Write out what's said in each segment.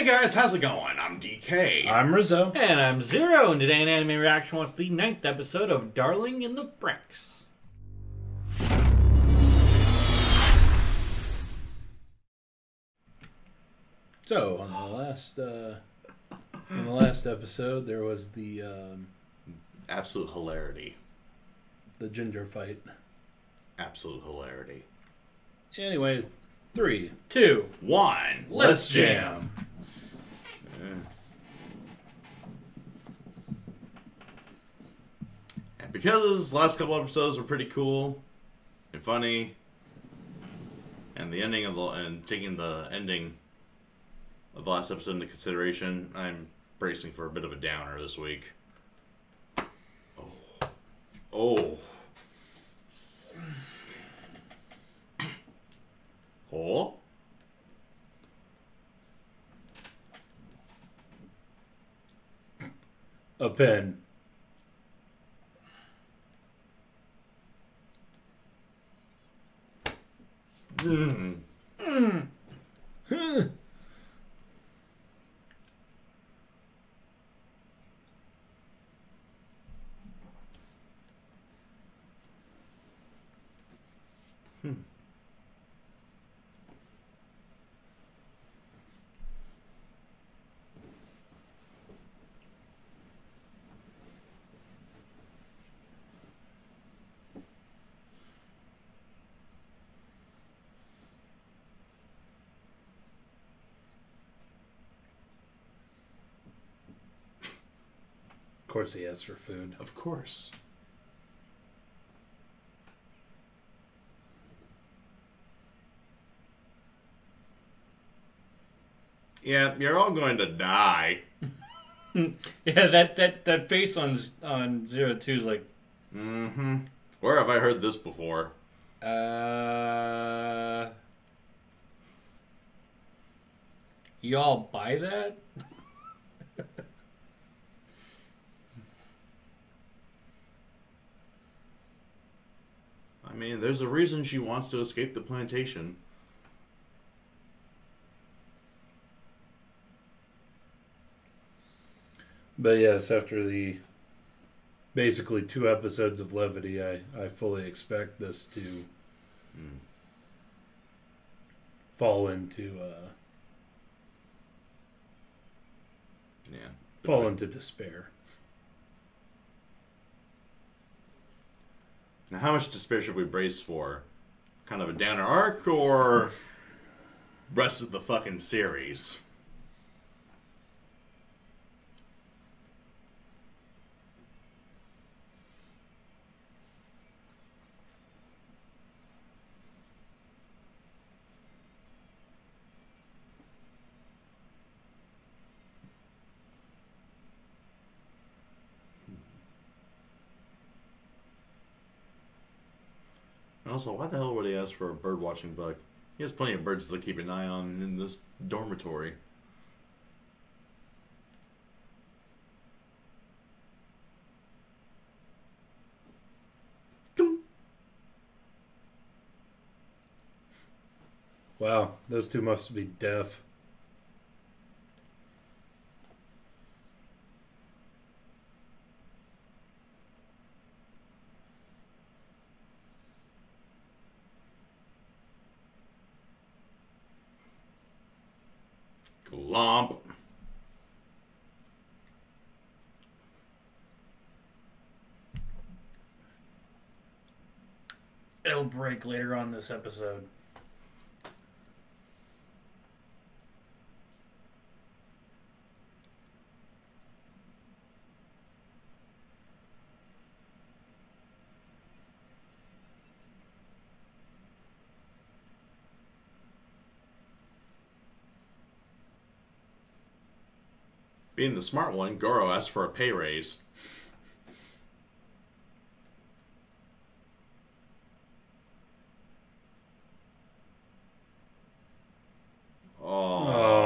guys, how's it going? I'm DK. I'm Rizzo. And I'm Zero, and today in Anime Reaction wants the 9th episode of Darling in the Franxx. So on the last episode, there was the Absolute hilarity. ginger fight. Absolute hilarity. Anyway, 3, 2, 1. let's jam. And because the last couple episodes were pretty cool and funny, and the ending of taking the ending of the last episode into consideration, I'm bracing for a bit of a downer this week. Oh. Oh. A pen. Of course he asks for food. Of course. Yeah, you're all going to die. Yeah, that face on Zero 2 is like... Mm-hmm. Where have I heard this before? Y'all buy that? I mean, there's a reason she wants to escape the plantation. But yes, after the basically 2 episodes of levity, I fully expect this to fall into despair. Now, how much despair should we brace for? Kind of a downer arc, or rest of the fucking series? And also, why the hell would he ask for a bird watching book? He has plenty of birds to keep an eye on in this dormitory. Wow, those 2 must be deaf. Glomp. It'll break later on this episode. Being the smart one, Goro asked for a pay raise. Oh.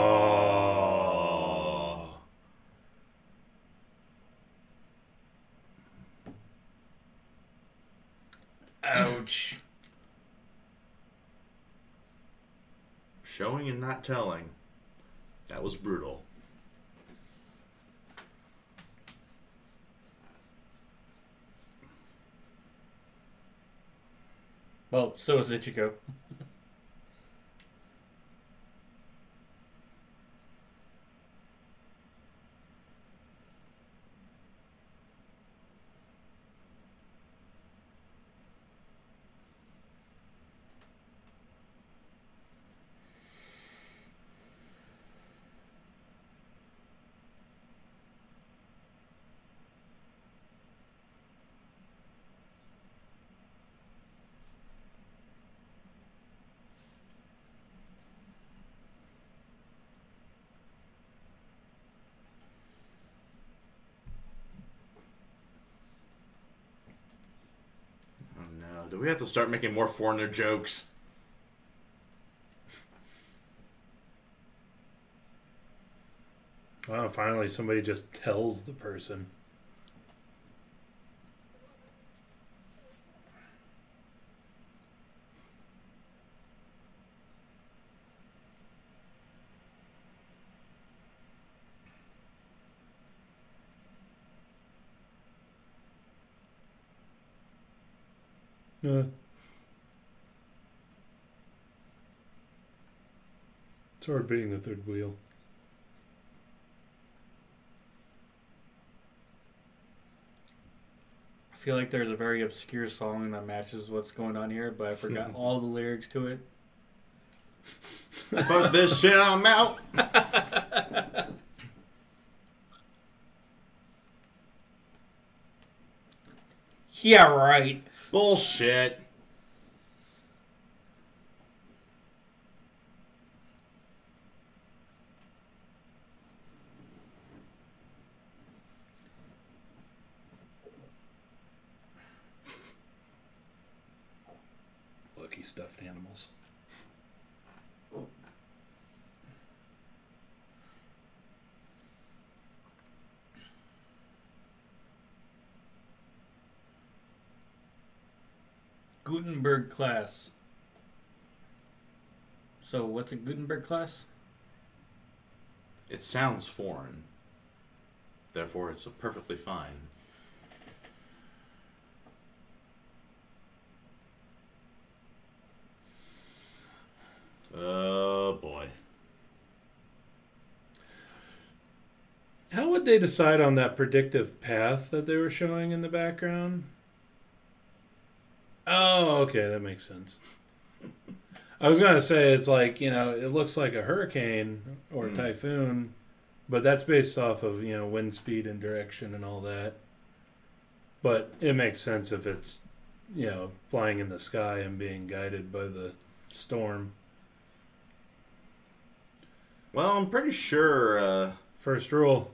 Ouch. Showing and not telling. That was brutal. Well, so is Ichigo. Oh no. Do we have to start making more foreigner jokes? Wow, finally somebody just tells the person. It's hard being the third wheel. I feel like there's a very obscure song that matches what's going on here, but I forgot all the lyrics to it. Fuck this shit, I'm out. Yeah, right. Bullshit. Lucky stuffed animals. Gutenberg class. So, what's a Gutenberg class? It sounds foreign. Therefore, it's perfectly fine. Oh boy. How would they decide on that predictive path that they were showing in the background? Oh, okay, that makes sense. I was going to say, it's like, you know, it looks like a hurricane or a typhoon, but that's based off of, you know, wind speed and direction and all that. But it makes sense if it's, you know, flying in the sky and being guided by the storm. Well, I'm pretty sure, First rule.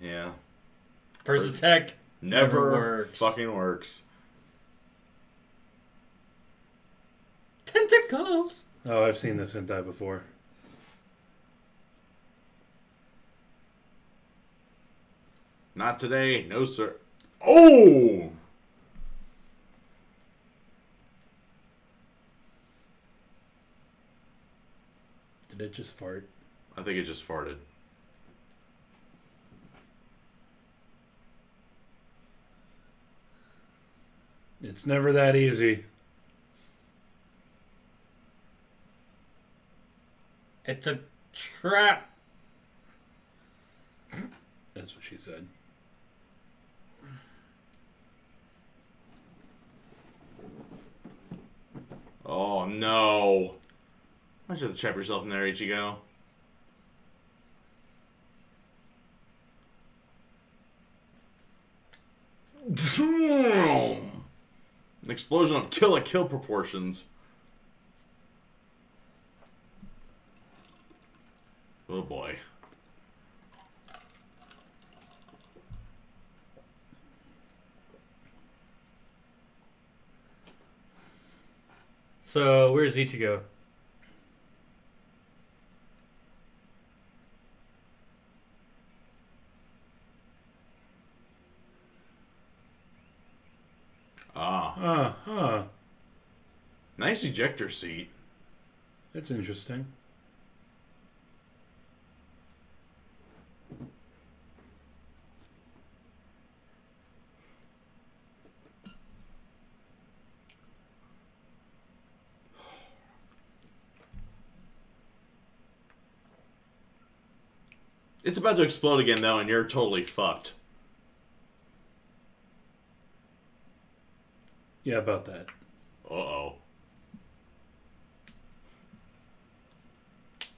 yeah. First attack Never works. fucking works. Tentacles! Oh, I've seen this hentai before. Not today. No, sir. Oh! Did it just fart? I think it just farted. It's never that easy. It's a trap. That's what she said. Oh no. Why'd you have to trap yourself in there, Ichigo? An explosion of Kill la Kill proportions. Oh boy. So, where's Ichigo? Ah. Nice ejector seat. That's interesting. It's about to explode again, though, and you're totally fucked. Yeah, about that. Uh-oh.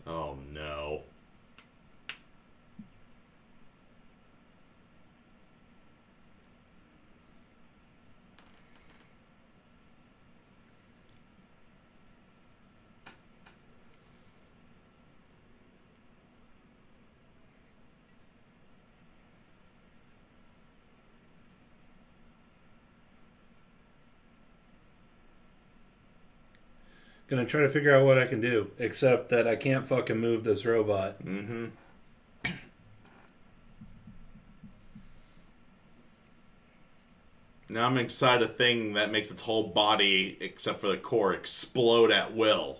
Oh, no. Gonna try to figure out what I can do, except that I can't fucking move this robot. Mm-hmm. Now I'm inside a thing that makes its whole body, except for the core, explode at will.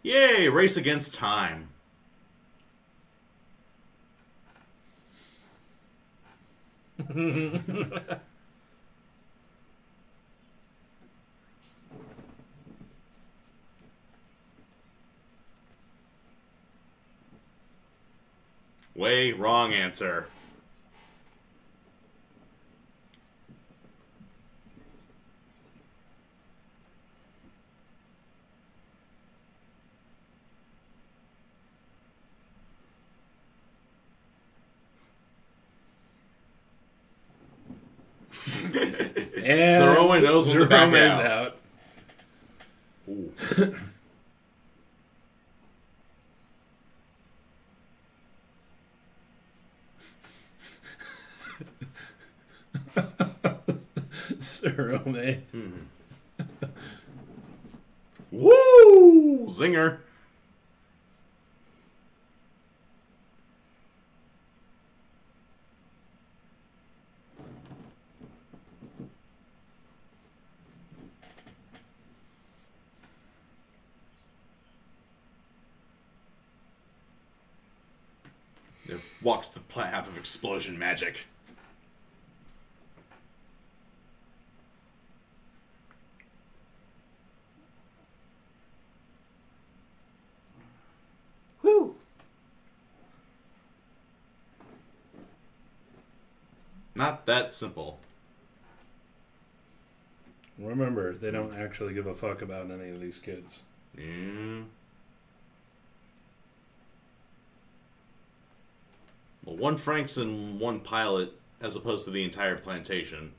Yay! Race against time. Way wrong answer. And Zerome knows when to back Zerome's out. out. Ooh. Zerome. Woo! Zinger. There walks the path of explosion magic. Whew. Not that simple. Remember, they don't actually give a fuck about any of these kids. Yeah. Well, one FranXX and one pilot, as opposed to the entire plantation.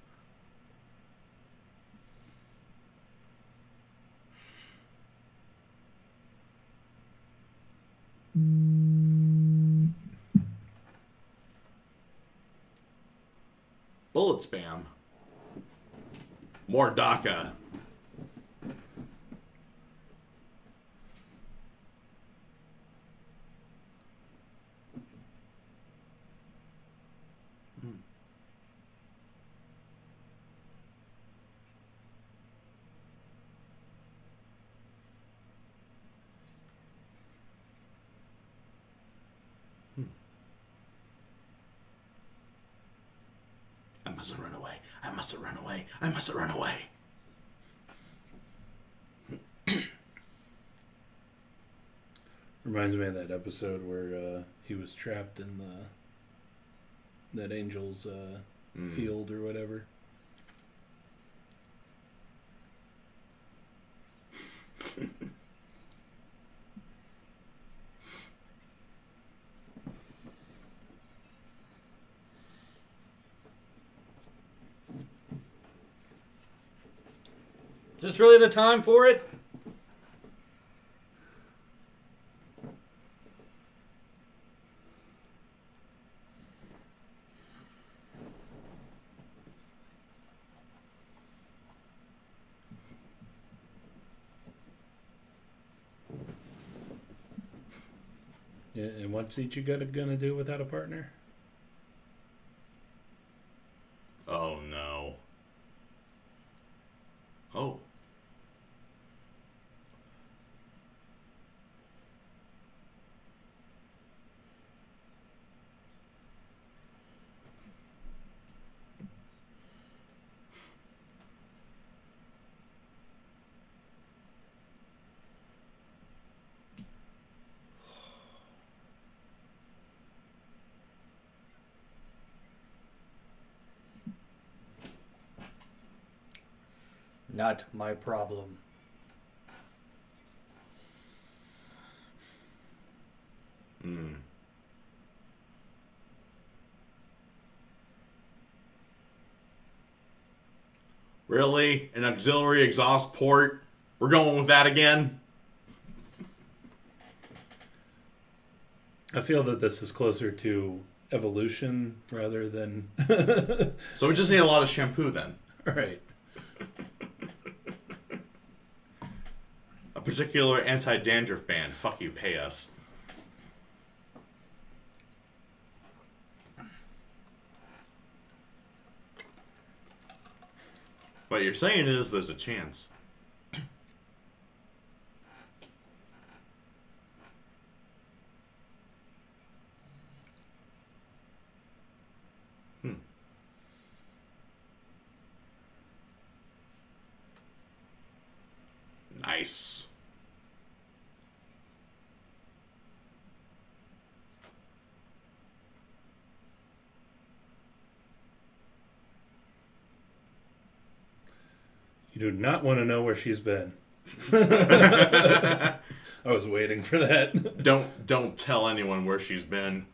Bullet spam. More DACA. I mustn't run away. I mustn't run away. I mustn't run away. Reminds me of that episode where he was trapped in that angel's field or whatever. Is this really the time for it? Yeah, and what's each you gonna do without a partner? Oh no. Oh. Not my problem. Hmm. Really? An auxiliary exhaust port? We're going with that again? I feel that this is closer to evolution rather than... So we just need a lot of shampoo then. Right. A particular anti-dandruff band. Fuck you, pay us. What you're saying is there's a chance. Nice. You do not want to know where she's been. I was waiting for that. Don't tell anyone where she's been.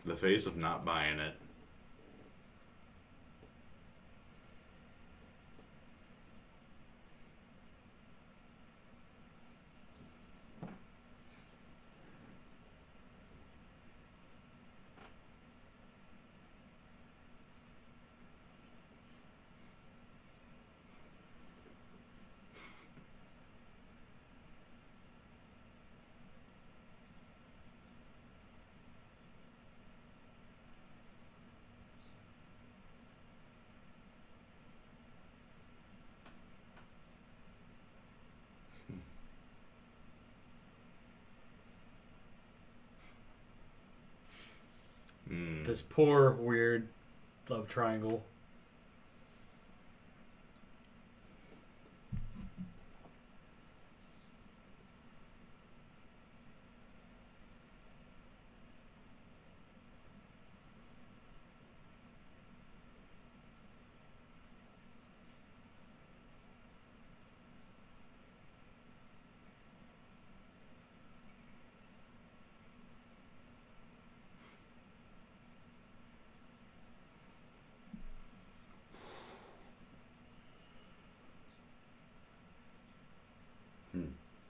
The face of not buying it. This poor, weird love triangle.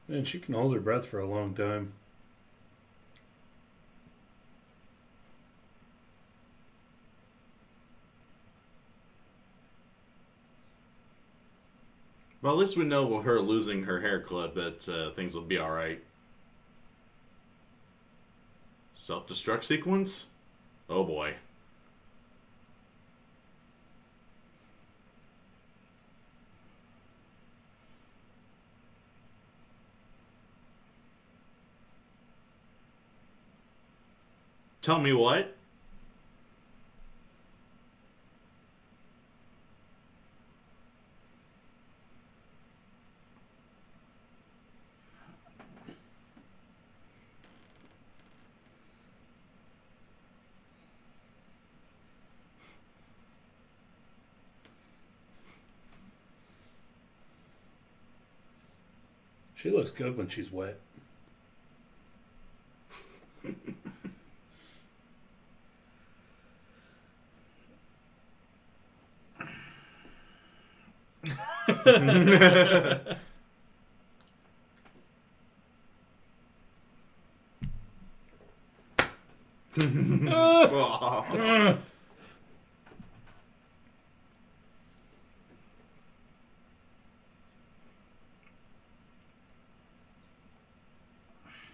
And she can hold her breath for a long time. Well, at least we know with her losing her hair clip that things will be alright. Self-destruct sequence? Oh boy. Tell me what? She looks good when she's wet.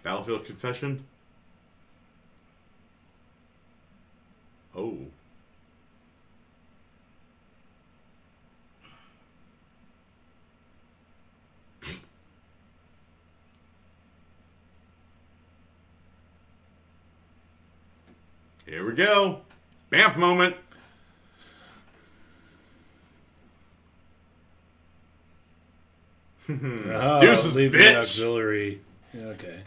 Battlefield Confession? Oh. Here we go. Bamf moment. Deuces, leave bitch. the auxiliary. Yeah, okay.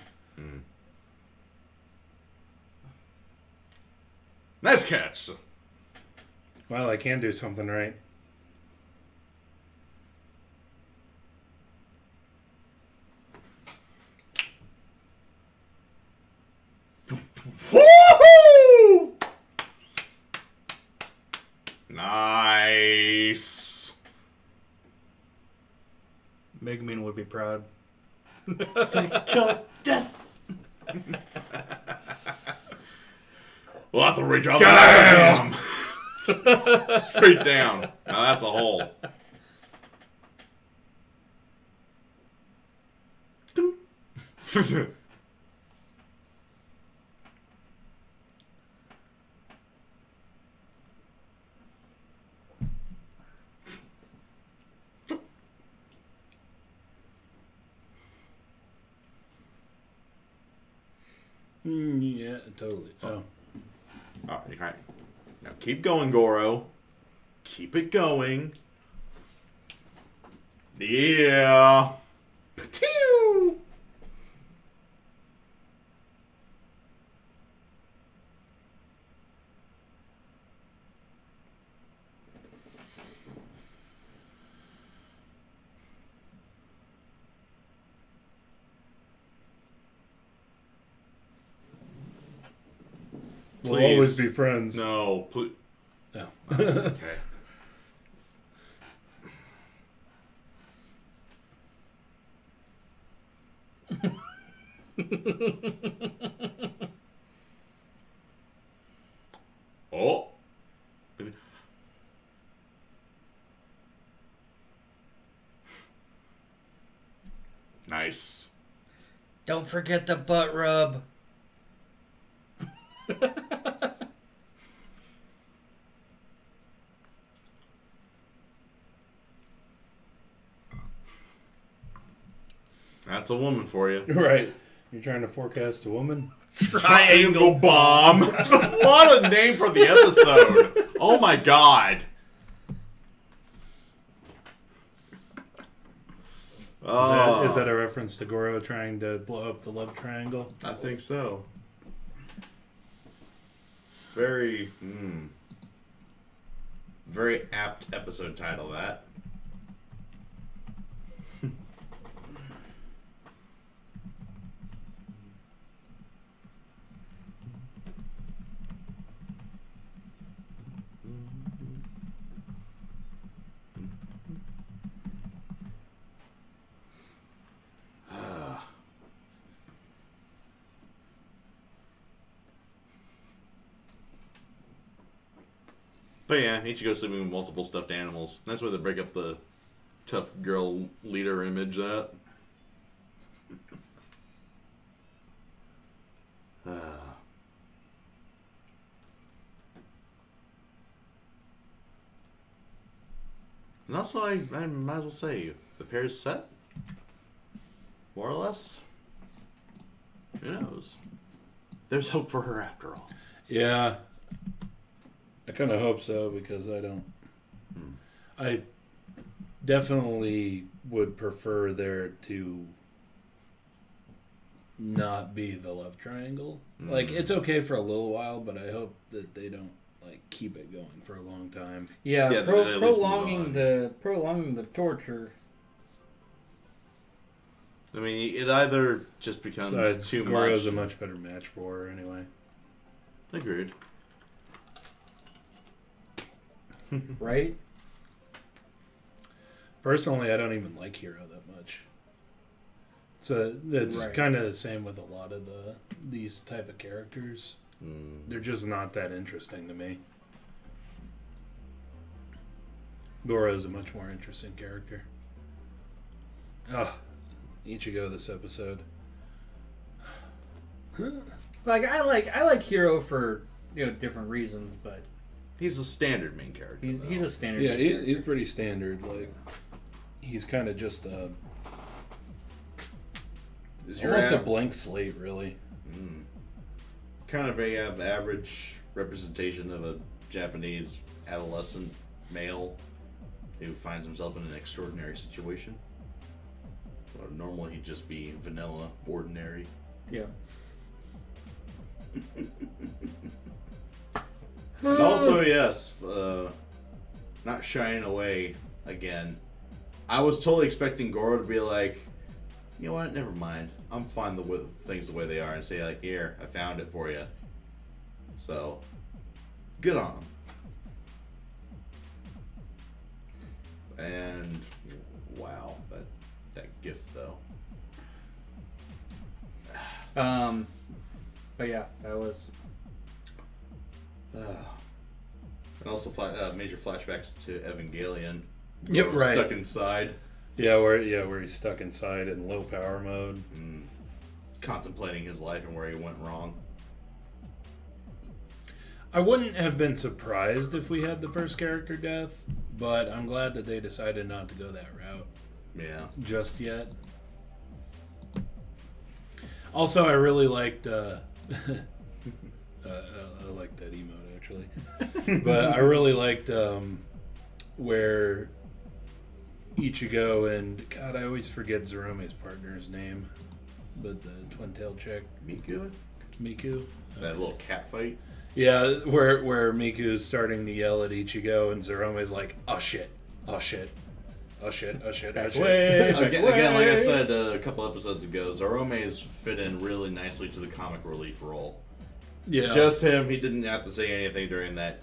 Nice catch. Well, I can do something right. Woohoo! Nice. Megumin would be proud. Psycho death. We'll have to redraw that. Straight down. Now that's a hole. Yeah, totally. Oh. Oh, okay. Now keep going, Goro. Keep it going. Yeah. Patew! We'll always be friends. No, please. No. Okay. Oh. Nice. Don't forget the butt rub. That's a woman for you. Right. You're trying to forecast a woman? Triangle bomb. What a name for the episode. Oh my god. Is that a reference to Goro trying to blow up the love triangle? I think so. Very, very apt episode title, that. But yeah, Ichigo sleeping with multiple stuffed animals. That's where they break up the tough girl leader image at. And also, I might as well say, the pair's set. More or less. Who knows? There's hope for her after all. Yeah. I kind of hope so, because I don't... I definitely would prefer there to not be the love triangle. Like, it's okay for a little while, but I hope that they don't, like, keep it going for a long time. Yeah, Yeah, they at least prolonging the torture. I mean, it either just becomes Besides, too Goro's much. a much better match for her anyway. Agreed. Right? Personally, I don't even like Hero that much. So it's Right. kind of the same with a lot of these type of characters. They're just not that interesting to me. Goro's a much more interesting character. Oh, Ichigo this episode. Like I like Hero for different reasons, but He's a standard main character. he's a standard. Yeah, he's pretty standard. Like he's kind of just almost a blank slate, really. Kind of a average representation of a Japanese adolescent male who finds himself in an extraordinary situation. Or normally he'd just be vanilla, ordinary. Yeah. And also, yes, not shying away again. I was totally expecting Goro to be like, you know what, never mind. I'm fine with things the way they are, and say like, here, I found it for you. So, good on him. And wow, that gift though. But yeah, that was. And also major flashbacks to Evangelion. Yep, Goro's right. Stuck inside. Yeah, where he's stuck inside in low power mode. Contemplating his life and where he went wrong. I wouldn't have been surprised if we had the first character death, but I'm glad that they decided not to go that route. Yeah. Just yet. Also, I really liked. I liked that emote actually, but I really liked where Ichigo and God, I always forget Zerome's partner's name, but the twin-tailed chick, Miku. That little cat fight. Yeah, where Miku's starting to yell at Ichigo and Zerome's like, oh shit, oh shit, oh shit, oh shit, oh shit. Again, like I said a couple episodes ago, Zerome's fit in really nicely to the comic relief role. Yeah. Just him, he didn't have to say anything during that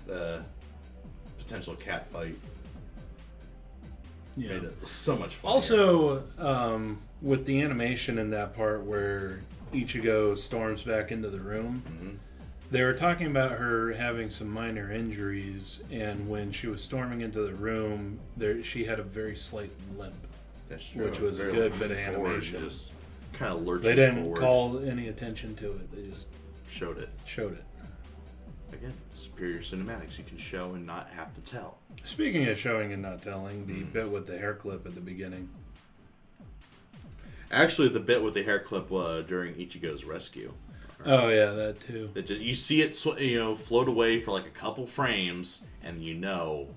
potential cat fight. Yeah. Made it so much fun. Also, with the animation in that part where Ichigo storms back into the room, they were talking about her having some minor injuries, and when she was storming into the room, she had a very slight limp, which was a good bit of animation. Just kind of lurching They didn't forward. call any attention to it. They just Showed it. Again, superior cinematics. You can show and not have to tell. Speaking of showing and not telling, the bit with the hair clip at the beginning. Actually, the bit with the hair clip during Ichigo's rescue. Oh yeah, that too. You see it, float away for like a couple frames, and you know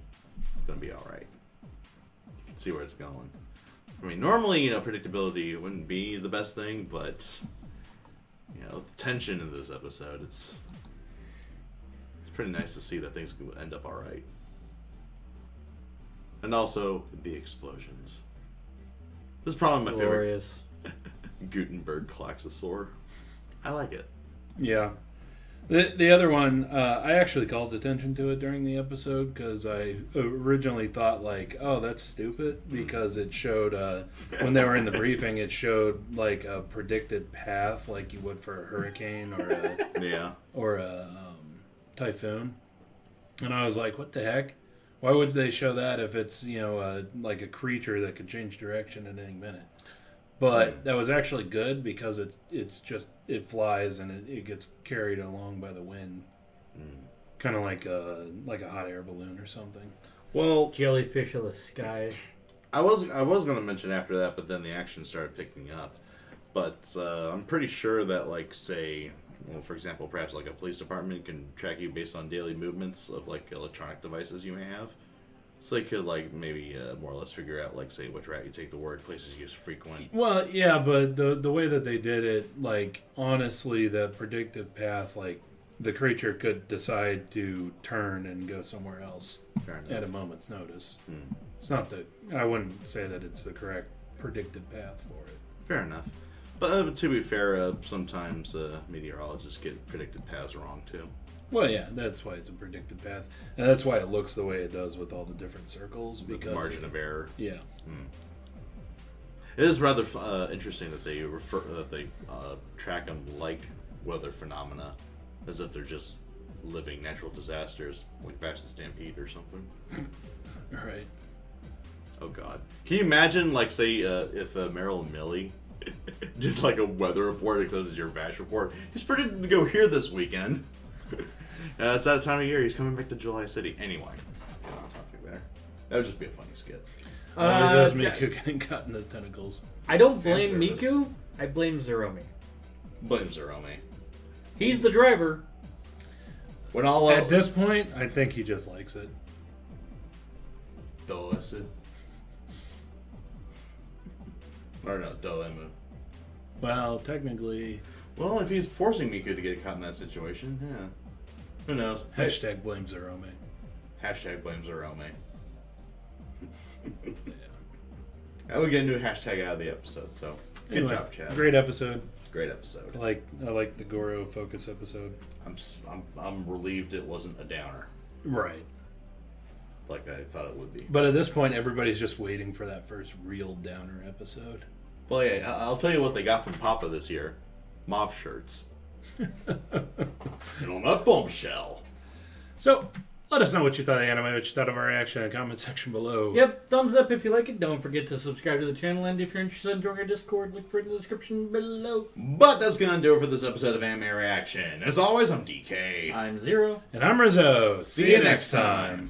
it's gonna be all right. You can see where it's going. I mean, normally, predictability wouldn't be the best thing, but the tension in this episode, it's pretty nice to see that things could end up all right. And also the explosions. This is probably my Glorious. favorite. Gutenberg Klaxosaur. I like it. Yeah. The other one, I actually called attention to it during the episode because I originally thought like, oh, that's stupid because it showed, when they were in the briefing, it showed like a predicted path like you would for a hurricane or a typhoon. And I was like, what the heck? Why would they show that if it's, like a creature that could change direction at any minute? But that was actually good because it flies and it gets carried along by the wind, kind of like a hot air balloon or something. Well, Jellyfish of the sky. I was going to mention after that, but then the action started picking up. But I'm pretty sure that, like, say, well, for example, perhaps like a police department can track you based on daily movements of like electronic devices you may have. So they could like maybe more or less figure out like say which route you take to work, places you frequent. Well, yeah, but the way that they did it, like honestly, the predictive path, like the creature could decide to turn and go somewhere else at a moment's notice. It's not I wouldn't say that it's the correct predictive path for it. Fair enough. But to be fair, sometimes meteorologists get predicted paths wrong too. Well, yeah, that's why it's a predicted path, and that's why it looks the way it does with all the different circles. Because the margin of error. Yeah. It is rather interesting that they track them like weather phenomena, as if they're just living natural disasters, like Vast Stampede or something. Right. Oh God! Can you imagine, like, say, if Meryl and Millie Did like a weather report, except it's your VASH report. He's predicted to go here this weekend. It's that time of year. He's coming back to July City. Anyway, get on topic there. That would just be a funny skit. Always has Miku getting caught in the tentacles. I don't blame Fan service. Miku. I blame Zeromi. Blame Zeromi. He's the driver. When all At this point, I think he just likes it. Doesu. Or no, Doemu. Well, technically, Well, if he's forcing Miku to get caught in that situation, yeah. Who knows? hashtag blame Zerome. Hashtag blame Zeromi. I would get a new hashtag out of the episode, so good Anyway, job, Chad. Great episode. Great episode. I like the Goro focus episode. I'm relieved it wasn't a downer Right. like I thought it would be. But at this point, everybody's just waiting for that first real downer episode. Well, yeah, I'll tell you what they got from Papa this year: mauve shirts. And on that bombshell. So, let us know what you thought of the anime, what you thought of our reaction in the comment section below. Yep, thumbs up if you like it. Don't forget to subscribe to the channel, and if you're interested in joining our Discord, look for it in the description below. But that's gonna do it for this episode of Anime Reaction. As always, I'm DK. I'm Zero. And I'm Rizzo. See you next time.